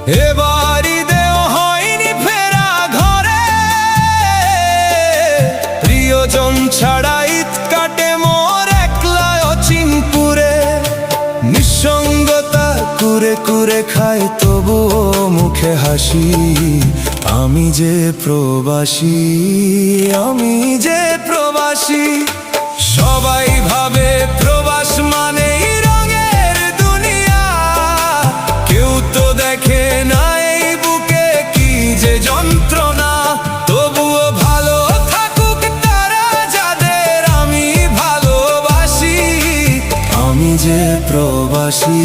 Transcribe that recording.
এবার ঈদেও হয়নি ফেরা ঘরে, প্রিয়জন ছাড়া ঈদ কাটে মোর একলা অচিনপুরে। নিঃসঙ্গতা কুরে কুরে খায় তবুও মুখে হাসি, আমি যে প্রবাসী, আমি যে প্রবাসী। সবাই ভাবে প্রবাস মানেই রঙের দুনিয়া, কেউ তো দেখে না এই বুকে কি যে যন্ত্রণা। তবুও ভালো থাকুক তারা যাদের আমি ভালোবাসি, আমি যে প্রবাসী।